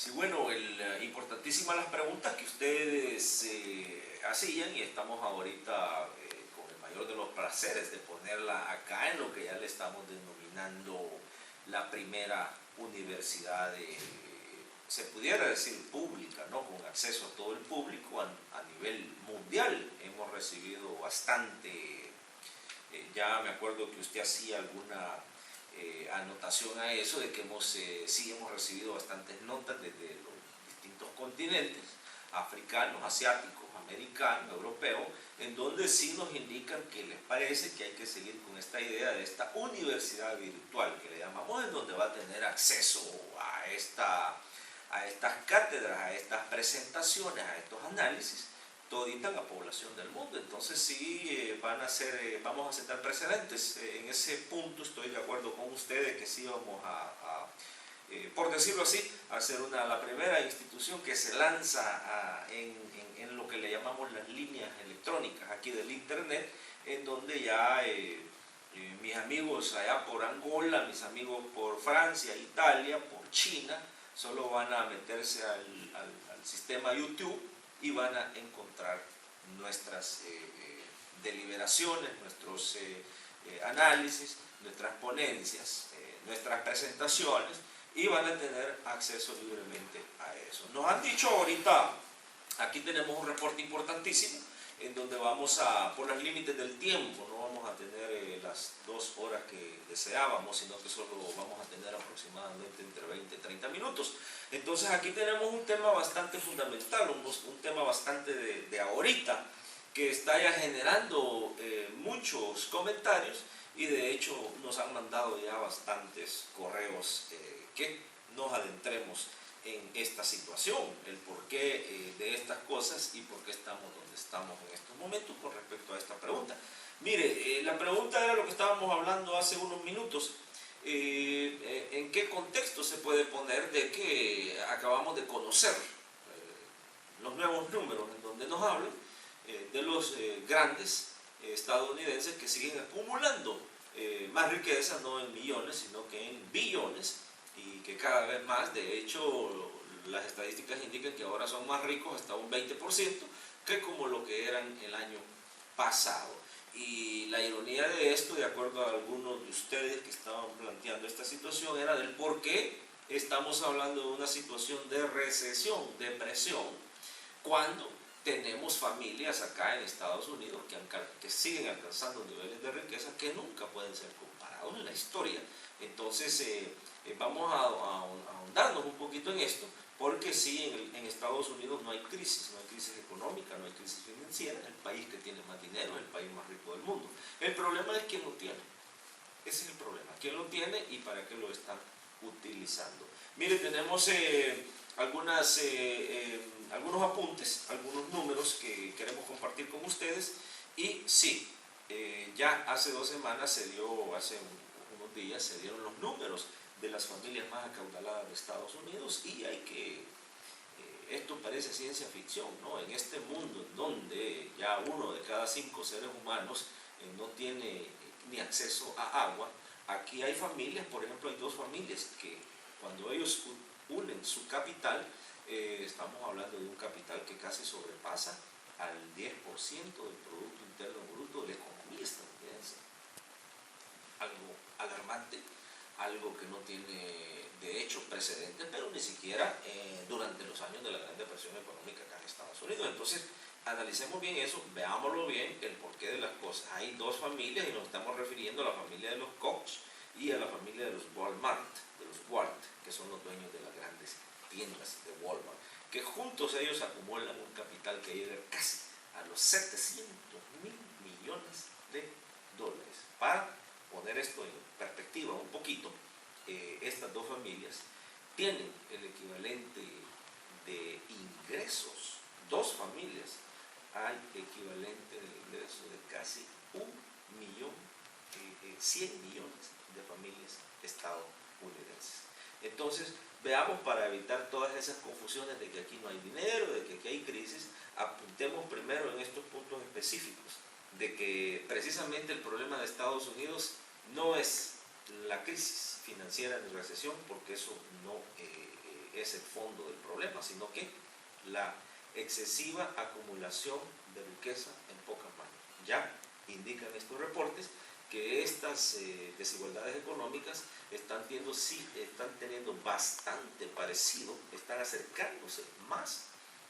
Sí, bueno, importantísimas las preguntas que ustedes hacían y estamos ahorita con el mayor de los placeres de ponerla acá en lo que ya le estamos denominando la primera universidad, se pudiera decir pública, ¿no? Con acceso a todo el público a nivel mundial. Hemos recibido bastante, ya me acuerdo que usted hacía alguna anotación a eso, de que sí hemos recibido bastantes notas desde los distintos continentes, africanos, asiáticos, americanos, europeos, en donde sí nos indican que les parece que hay que seguir con esta idea de esta universidad virtual, que le llamamos, en donde va a tener acceso a estas cátedras, a estas presentaciones, a estos análisis, todita la población del mundo. Entonces sí vamos a sentar precedentes. En ese punto estoy de acuerdo con ustedes que sí vamos por decirlo así, a ser la primera institución que se lanza en lo que le llamamos las líneas electrónicas aquí del internet, en donde ya mis amigos allá por Angola, mis amigos por Francia, Italia, por China, solo van a meterse al sistema YouTube y van a encontrar nuestras deliberaciones, nuestros análisis, nuestras ponencias, nuestras presentaciones, y van a tener acceso libremente a eso. Nos han dicho ahorita, aquí tenemos un reporte importantísimo, en donde vamos por los límites del tiempo, no vamos a tener las 2 horas que deseábamos, sino que solo vamos a tener aproximadamente entre 20 y 30 minutos. Entonces aquí tenemos un tema bastante fundamental, un tema bastante de ahorita, que está ya generando muchos comentarios, y de hecho nos han mandado ya bastantes correos que nos adentremos en esta situación, el porqué de estas cosas y por qué estamos donde estamos en estos momentos con respecto a esta pregunta. Mire, la pregunta era lo que estábamos hablando hace unos minutos. ¿En qué contexto se puede poner de que acabamos de conocer los nuevos números en donde nos hablan de los grandes estadounidenses que siguen acumulando más riqueza, no en millones, sino que en billones, y que cada vez más, de hecho, las estadísticas indican que ahora son más ricos hasta un 20% que como lo que eran el año pasado? Y la ironía de esto, de acuerdo a algunos de ustedes que estaban planteando esta situación, era del por qué estamos hablando de una situación de recesión, depresión, cuando tenemos familias acá en Estados Unidos que siguen alcanzando niveles de riqueza que nunca pueden ser comparados en la historia. Entonces vamos a ahondarnos un poquito en esto, porque sí, en Estados Unidos no hay crisis económica, no hay crisis financiera, es el país que tiene más dinero, es el país más rico del mundo. El problema es quién lo tiene. Ese es el problema, quién lo tiene y para qué lo están utilizando. Mire, tenemos algunos apuntes, algunos números que queremos compartir con ustedes. Y sí, ya hace 2 semanas hace unos días se dieron los números de las familias más acaudaladas de Estados Unidos, y esto parece ciencia ficción, ¿no? En este mundo en donde ya 1 de cada 5 seres humanos no tiene ni acceso a agua, aquí hay familias, por ejemplo, hay 2 familias que cuando ellos unen su capital, estamos hablando de un capital que casi sobrepasa al 10% del Producto Interno Bruto de la economía estadounidense. Algo alarmante, algo que no tiene de hecho precedentes, pero ni siquiera durante los años de la Gran Depresión Económica acá en Estados Unidos. Entonces, analicemos bien eso, veámoslo bien, el porqué de las cosas. Hay 2 familias y nos estamos refiriendo a la familia de los Koch y a la familia de los Walmart, que son los dueños de las grandes tiendas de Walmart, que juntos ellos acumulan un capital que llega casi a los 700 mil millones de dólares. Para poner esto en perspectiva un poquito, estas 2 familias tienen el equivalente de ingresos, 2 familias, al equivalente de ingresos de casi 100 millones de familias estadounidenses. Entonces, veamos, para evitar todas esas confusiones de que aquí no hay dinero, de que aquí hay crisis, apuntemos primero en estos puntos específicos, de que precisamente el problema de Estados Unidos no es la crisis financiera ni recesión, porque eso no es el fondo del problema, sino que la excesiva acumulación de riqueza en pocas manos. Ya indican estos reportes que estas desigualdades económicas están teniendo bastante parecido, están acercándose más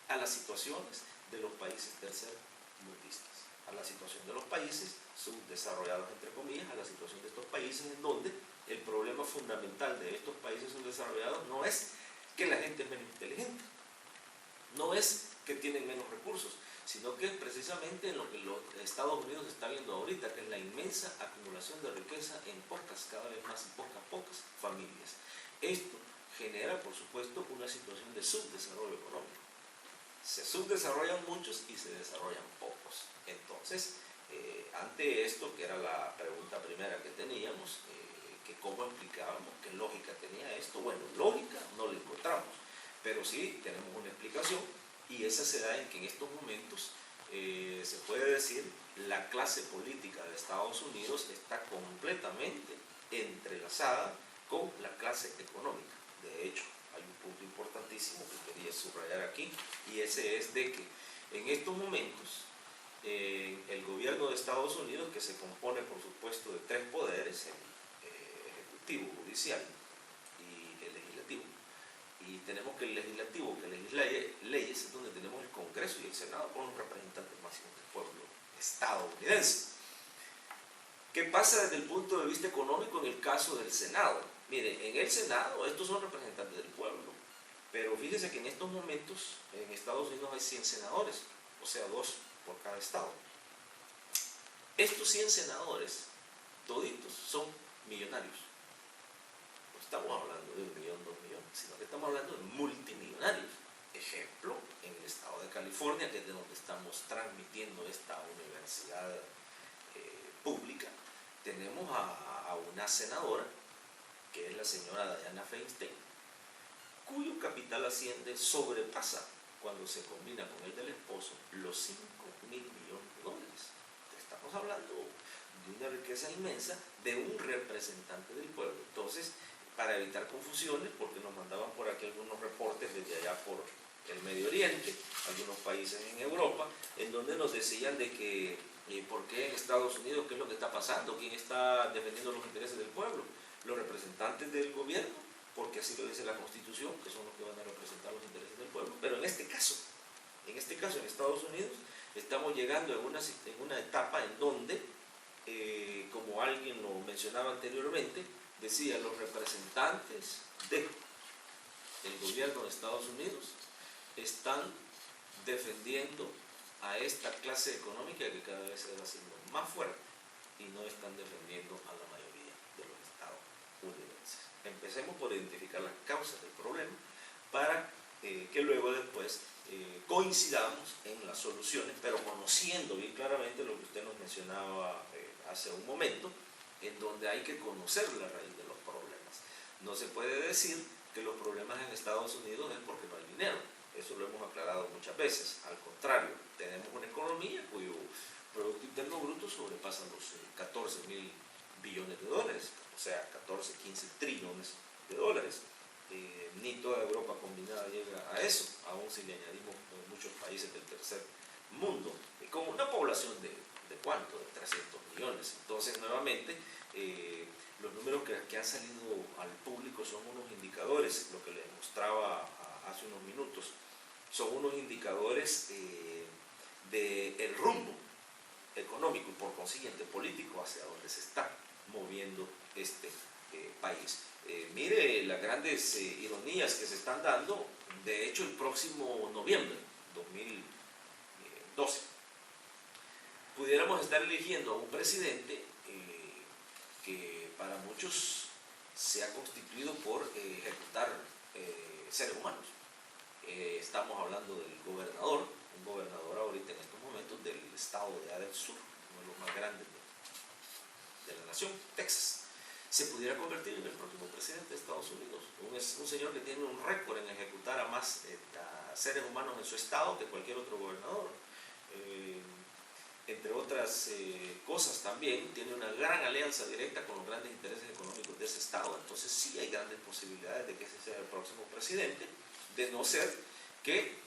a las situaciones de los países tercermundistas, a la situación de los países subdesarrollados, entre comillas, a la situación de estos países en donde el problema fundamental de estos países subdesarrollados no es que la gente es menos inteligente, no es que tienen menos recursos, sino que precisamente en lo que los Estados Unidos está viendo ahorita, que es la inmensa acumulación de riqueza en pocas, cada vez más pocas familias. Esto genera, por supuesto, una situación de subdesarrollo económico. Se subdesarrollan muchos y se desarrollan pocos. Entonces, ante esto, que era la pregunta primera que teníamos, que cómo explicábamos, qué lógica tenía esto. Bueno, lógica no la encontramos, pero sí tenemos una explicación, y esa se da en que en estos momentos se puede decir la clase política de Estados Unidos está completamente entrelazada con la clase económica. De hecho, hay un punto importantísimo que quería subrayar aquí, y ese es de que en estos momentos el gobierno de Estados Unidos, que se compone por supuesto de tres poderes, el ejecutivo, judicial y el legislativo, y tenemos que el legislativo, que legisla leyes, es donde tenemos el Congreso y el Senado con los representantes máximos del pueblo estadounidense. ¿Qué pasa desde el punto de vista económico en el caso del Senado? Miren, en el Senado estos son representantes del pueblo, pero fíjense que en estos momentos en Estados Unidos hay 100 senadores, o sea, 2 por cada estado. Estos 100 senadores, toditos, son millonarios. No estamos hablando de 1 millón, 2 millones, sino que estamos hablando de multimillonarios. Ejemplo, en el estado de California, que es de donde estamos transmitiendo esta universidad pública, tenemos a una senadora, que es la señora Dianne Feinstein, cuyo capital asciende sobrepasa, cuando se combina con el del esposo, los 5.000 millones de dólares. Estamos hablando de una riqueza inmensa de un representante del pueblo. Entonces, para evitar confusiones, porque nos mandaban por aquí algunos reportes desde allá por el Medio Oriente, algunos países en Europa, en donde nos decían de que ¿por qué en Estados Unidos? ¿Qué es lo que está pasando? ¿Quién está defendiendo los intereses del pueblo? Los representantes del gobierno, porque así lo dice la Constitución, que son los que van a representar los intereses del pueblo. Pero en este caso en Estados Unidos, estamos llegando en una etapa en donde, como alguien lo mencionaba anteriormente, decía, los representantes del gobierno de Estados Unidos están defendiendo a esta clase económica que cada vez se va haciendo más fuerte, y no están defendiendo a la mayoría de los estadounidenses. Empecemos por identificar las causas del problema para que luego después coincidamos en las soluciones, pero conociendo bien claramente lo que usted nos mencionaba hace un momento, en donde hay que conocer la raíz de los problemas. No se puede decir que los problemas en Estados Unidos es porque no hay dinero. Eso lo hemos aclarado muchas veces. Al contrario, tenemos una economía cuyo Producto Interno Bruto sobrepasa los 14.000 billones de dólares, o sea, 14, 15 trillones de dólares. Ni toda Europa combinada llega a eso, aún si le añadimos muchos países del tercer mundo, con una población de ¿cuánto? De 300 millones. Entonces, nuevamente, los números que han salido al público son unos indicadores, lo que les mostraba hace unos minutos, son unos indicadores del rumbo económico y por consiguiente político hacia donde se está moviendo este país. Mire las grandes ironías que se están dando. De hecho, el próximo noviembre 2012 pudiéramos estar eligiendo a un presidente que para muchos se ha constituido por ejecutar seres humanos. Estamos hablando del gobernador, un gobernador ahorita en estos momentos del estado de Idaho Sur, uno de los más grandes de la nación, Texas. Se pudiera convertir en el próximo presidente de Estados Unidos. Un señor que tiene un récord en ejecutar a más a seres humanos en su estado que cualquier otro gobernador. entre otras cosas también, tiene una gran alianza directa con los grandes intereses económicos de ese Estado. Entonces sí hay grandes posibilidades de que ese sea el próximo presidente, de no ser que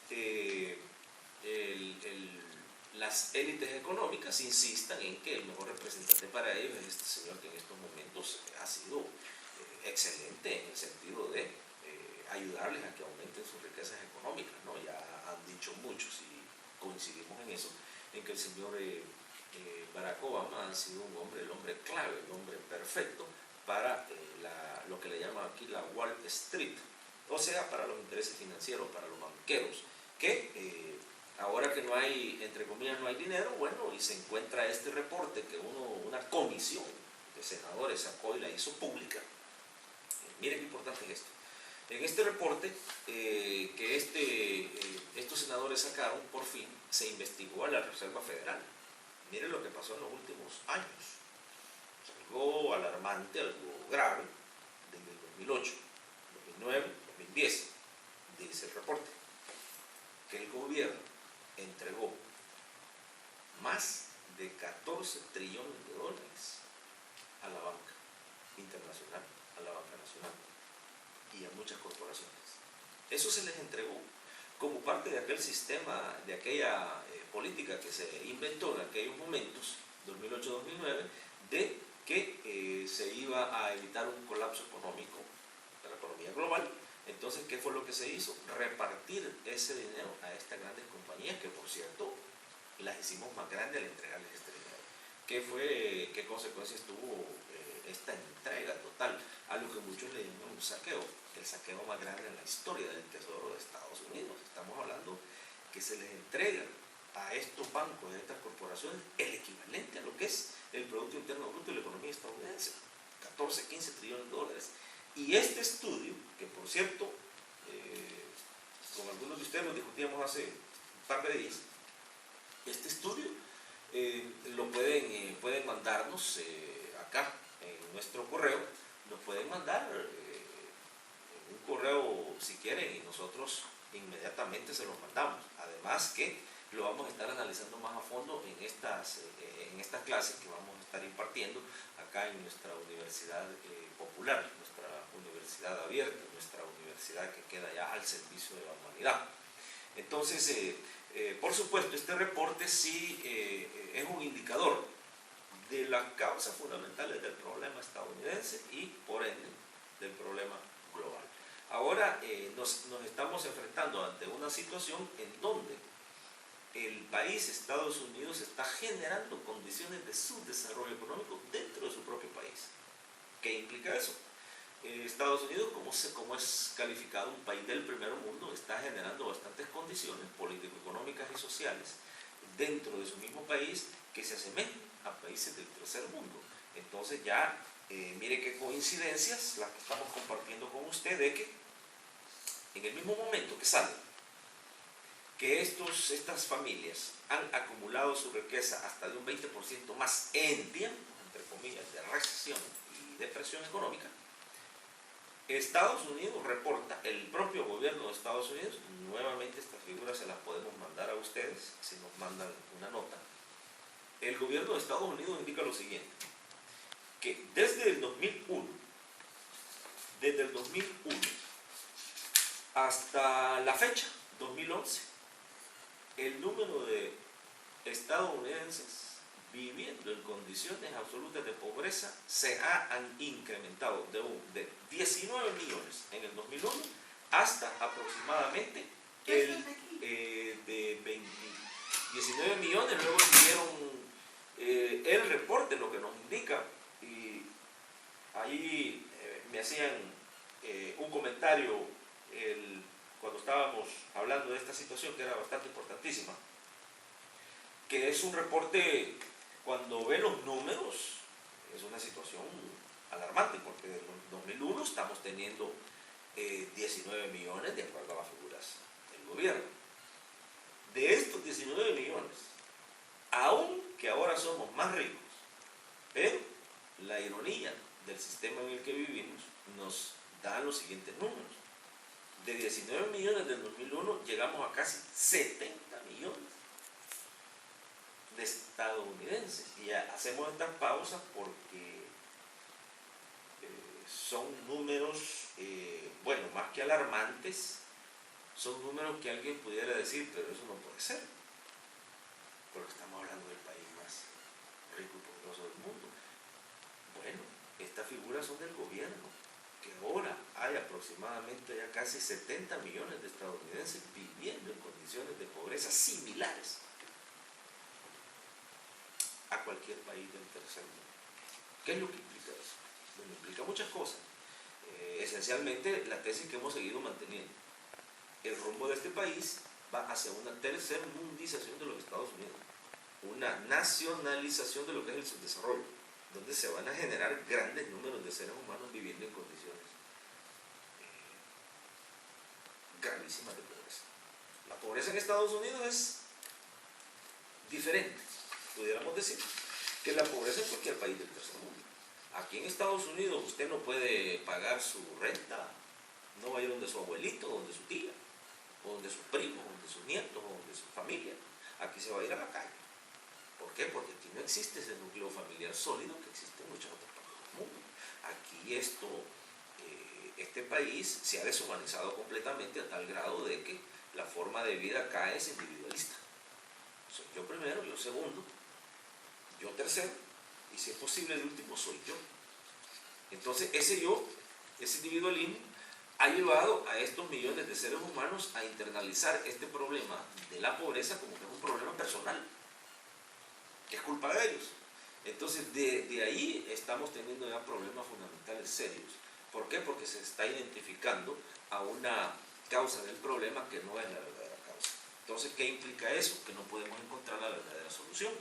las élites económicas insistan en que el mejor representante para ellos es este señor que en estos momentos ha sido excelente en el sentido de ayudarles a que aumenten sus riquezas económicas, ¿no? Ya han dicho muchos y coincidimos en eso, en que el señor Barack Obama ha sido un hombre, el hombre clave, el hombre perfecto para lo que le llaman aquí la Wall Street, o sea, para los intereses financieros, para los banqueros, que ahora que no hay, entre comillas, no hay dinero, bueno, y se encuentra este reporte que una comisión de senadores sacó y la hizo pública. Miren qué importante es esto. En este reporte que estos senadores sacaron, por fin, se investigó a la Reserva Federal. Miren lo que pasó en los últimos años. Algo alarmante, algo grave, desde el 2008, 2009, 2010, dice el reporte, que el gobierno entregó más de 14 trillones de dólares a la banca internacional, a la banca nacional y a muchas corporaciones. Eso se les entregó como parte de aquel sistema, de aquella política que se inventó en aquellos momentos, 2008-2009, de que se iba a evitar un colapso económico de la economía global. Entonces, ¿qué fue lo que se hizo? Repartir ese dinero a estas grandes compañías, que por cierto, las hicimos más grandes al entregarles este dinero. ¿Qué consecuencias tuvo esta entrega total? A lo que muchos le llaman un saqueo, el saqueo más grande en la historia del Tesoro de Estados Unidos. Estamos hablando que se les entrega a estos bancos, a estas corporaciones, el equivalente a lo que es el Producto Interno Bruto de la economía estadounidense, 14, 15 trillones de dólares. Y este estudio, que por cierto, con algunos de ustedes lo discutíamos hace un par de días, este estudio lo pueden mandarnos acá en nuestro correo, nos pueden mandar un correo si quieren y nosotros inmediatamente se los mandamos. Además que lo vamos a estar analizando más a fondo en estas clases que vamos a estar impartiendo acá en nuestra universidad popular, nuestra universidad abierta, nuestra universidad que queda ya al servicio de la humanidad. Entonces, por supuesto, este reporte sí es un indicador de las causas fundamentales del problema estadounidense y, por ende, del problema global. Ahora nos estamos enfrentando ante una situación en donde el país, Estados Unidos, está generando condiciones de subdesarrollo económico dentro de su propio país. ¿Qué implica eso? Estados Unidos, como es calificado un país del primer mundo, está generando bastantes condiciones político-económicas y sociales dentro de su mismo país que se asemejan a países del tercer mundo. Entonces ya, mire qué coincidencias las que estamos compartiendo con usted, de que en el mismo momento que sale que estas familias han acumulado su riqueza hasta de un 20% más en tiempos, entre comillas, de recesión y depresión económica, Estados Unidos reporta, el propio gobierno de Estados Unidos, nuevamente estas figuras se las podemos mandar a ustedes si nos mandan una nota. El gobierno de Estados Unidos indica lo siguiente, que desde el 2001 hasta la fecha, 2011, el número de estadounidenses viviendo en condiciones absolutas de pobreza se han incrementado de 19 millones en el 2001 hasta aproximadamente de 19 millones. Luego siguieron el reporte, lo que nos indica, y ahí me hacían un comentario cuando estábamos hablando de esta situación, que era bastante importantísima, que es un reporte, cuando ve los números, es una situación alarmante, porque desde el 2001 estamos teniendo 19 millones de acuerdo a las figuras del gobierno. De estos 19 millones, aunque ahora somos más ricos, pero la ironía del sistema en el que vivimos nos da los siguientes números. De 19 millones del 2001 llegamos a casi 70 millones de estadounidenses. Y hacemos estas pausas porque son números, bueno, más que alarmantes, son números que alguien pudiera decir, pero eso no puede ser, porque estamos hablando del país más rico y poderoso del mundo. Bueno, estas figuras son del gobierno, que ahora hay aproximadamente ya casi 70 millones de estadounidenses viviendo en condiciones de pobreza similares a cualquier país del tercer mundo. ¿Qué es lo que implica eso? Bueno, implica muchas cosas. Esencialmente, la tesis que hemos seguido manteniendo. El rumbo de este país va hacia una tercermundización de los Estados Unidos, una nacionalización de lo que es el subdesarrollo, donde se van a generar grandes números de seres humanos viviendo en condiciones gravísimas de pobreza. La pobreza en Estados Unidos es diferente, pudiéramos decir, que la pobreza en cualquier país del tercer mundo. Aquí en Estados Unidos usted no puede pagar su renta, no va a ir donde su abuelito, donde su tía, o donde sus primos, o donde sus nietos, o donde su familia. Aquí se va a ir a la calle. ¿Por qué? Porque aquí no existe ese núcleo familiar sólido que existe en muchas otras partes del mundo. Aquí este país se ha deshumanizado completamente a tal grado de que la forma de vida acá es individualista. Soy yo primero, yo segundo, yo tercero, y si es posible el último soy yo. Entonces ese individualismo ha llevado a estos millones de seres humanos a internalizar este problema de la pobreza como que es un problema personal, que es culpa de ellos. Entonces de ahí estamos teniendo ya problemas fundamentales serios. ¿Por qué? Porque se está identificando a una causa del problema que no es la verdadera causa. Entonces, ¿qué implica eso? Que no podemos encontrar la verdadera solución.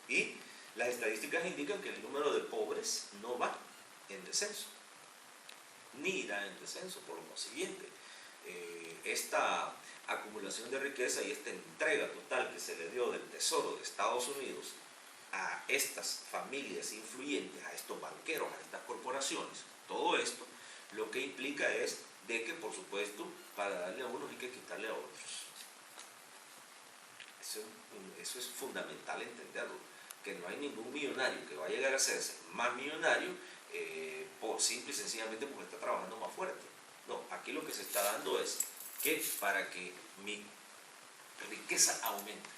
Y las estadísticas indican que el número de pobres no va en descenso, ni irá en descenso. Por lo consiguiente, esta acumulación de riqueza y esta entrega total que se le dio del Tesoro de Estados Unidos a estas familias influyentes, a estos banqueros, a estas corporaciones, todo esto lo que implica es de que, por supuesto, para darle a unos hay que quitarle a otros. Eso es fundamental entenderlo, que no hay ningún millonario que va a llegar a hacerse más millonario por simple y sencillamente porque está trabajando más fuerte. No, aquí lo que se está dando es que para que mi riqueza aumente,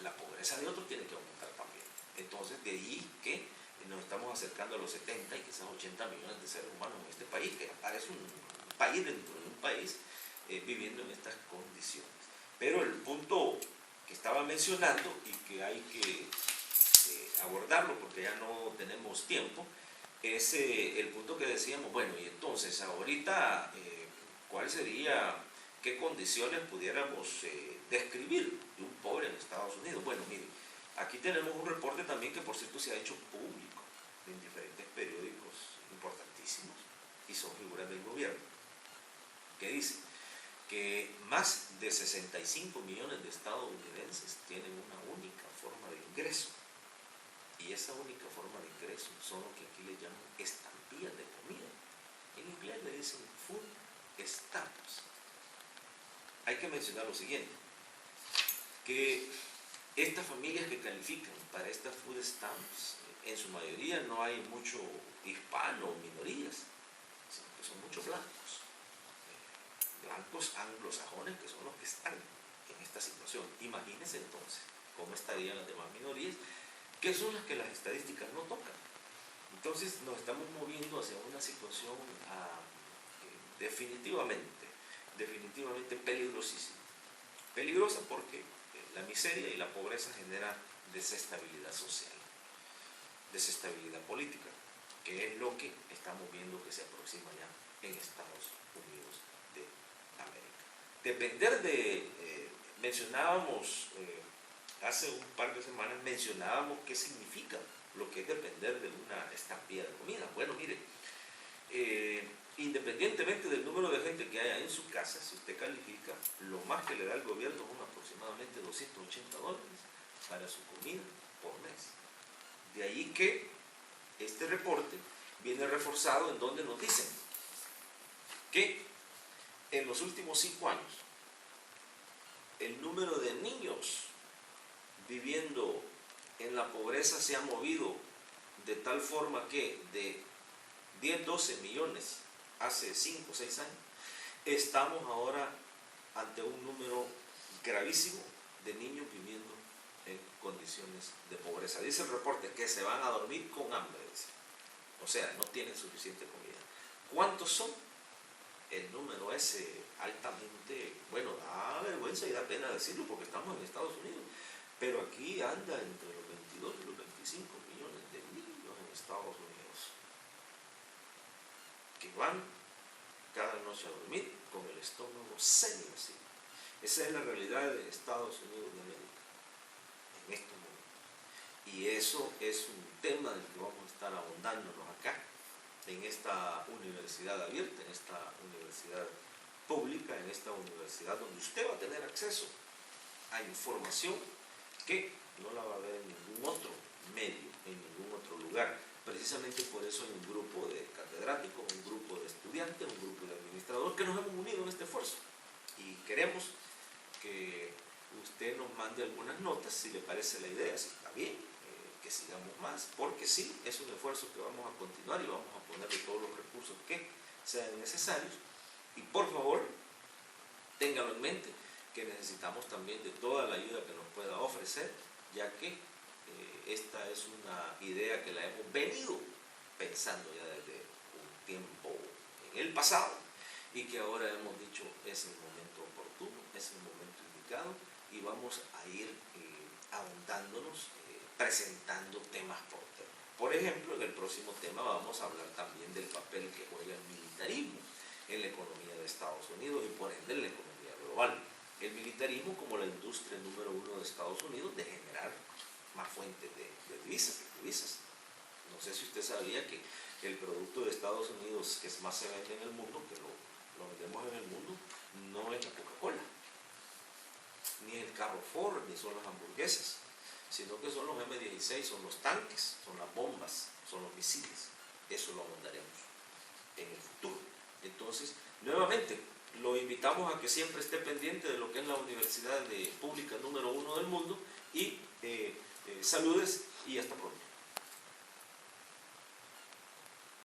la pobreza de otro tiene que aumentar también. Entonces, de ahí que nos estamos acercando a los 70 y quizás 80 millones de seres humanos en este país, que parece un país dentro de un país viviendo en estas condiciones. Pero el punto que estaba mencionando y que hay que abordarlo porque ya no tenemos tiempo, es el punto que decíamos, bueno, y entonces ahorita, ¿cuál sería, qué condiciones pudiéramos describir de un pobre en Estados Unidos? Bueno, miren, aquí tenemos un reporte también que por cierto se ha hecho público en diferentes periódicos importantísimos y son figuras del gobierno, que dice que más de 65 millones de estadounidenses tienen una única forma de ingreso. Y esa única forma de ingreso son lo que aquí le llaman estampillas de comida. En inglés le dicen food stamps. Hay que mencionar lo siguiente, que estas familias que califican para estas food stamps, en su mayoría no hay mucho hispano o minorías, sino que son muchos blancos anglosajones, que son los que están en esta situación. Imagínense entonces cómo estarían las demás minorías, que son las que las estadísticas no tocan. Entonces nos estamos moviendo hacia una situación definitivamente peligrosísima. Peligrosa porque la miseria y la pobreza generan desestabilidad social, desestabilidad política, que es lo que estamos viendo que se aproxima ya en Estados Unidos de América. Depender de, mencionábamos, hace un par de semanas mencionábamos qué significa lo que es depender de una estampilla de comida. Bueno, mire, independientemente del número de gente que haya en su casa, si usted califica, lo más que le da el gobierno son aproximadamente $280 para su comida por mes. De ahí que este reporte viene reforzado en donde nos dicen que en los últimos 5 años el número de niños viviendo en la pobreza se ha movido de tal forma que de 10, 12 millones hace 5 o 6 años, estamos ahora ante un número gravísimo de niños viviendo en condiciones de pobreza. Dice el reporte que se van a dormir con hambre, dice. O sea, no tienen suficiente comida. ¿Cuántos son? El número es altamente, bueno, da vergüenza y da pena decirlo porque estamos en Estados Unidos, pero aquí anda entre los 22 y los 25 millones de niños en Estados Unidos que van cada noche a dormir con el estómago semi vacío. Esa es la realidad de Estados Unidos de América en estos momentos. Y eso es un tema del que vamos a estar ahondándonos acá, en esta universidad abierta, en esta universidad pública, en esta universidad donde usted va a tener acceso a información que no la va a ver en ningún otro medio, en ningún otro lugar. Precisamente por eso hay un grupo de catedráticos, un grupo de estudiantes, un grupo de administradores que nos hemos unido en este esfuerzo. Y queremos que usted nos mande algunas notas, si le parece la idea, si está bien, que sigamos más, porque sí, es un esfuerzo que vamos a continuar y vamos a ponerle todos los recursos que sean necesarios. Y por favor, ténganlo en mente, que necesitamos también de toda la ayuda que nos pueda ofrecer, ya que esta es una idea que la hemos venido pensando ya desde un tiempo en el pasado y que ahora hemos dicho es el momento oportuno, es el momento indicado y vamos a ir ahondándonos, presentando temas por tema. Por ejemplo, en el próximo tema vamos a hablar también del papel que juega el militarismo en la economía de Estados Unidos y por ende en la economía global. El militarismo como la industria número 1 de Estados Unidos de generar más fuentes de divisas. No sé si usted sabía que el producto de Estados Unidos que más se vende en el mundo, que lo vendemos en el mundo, no es la Coca-Cola, ni el carro Ford, ni son las hamburguesas, sino que son los M16, son los tanques, son las bombas, son los misiles. Eso lo abordaremos en el futuro. Entonces, nuevamente, lo invitamos a que siempre esté pendiente de lo que es la universidad pública número 1 del mundo y saludes y hasta pronto.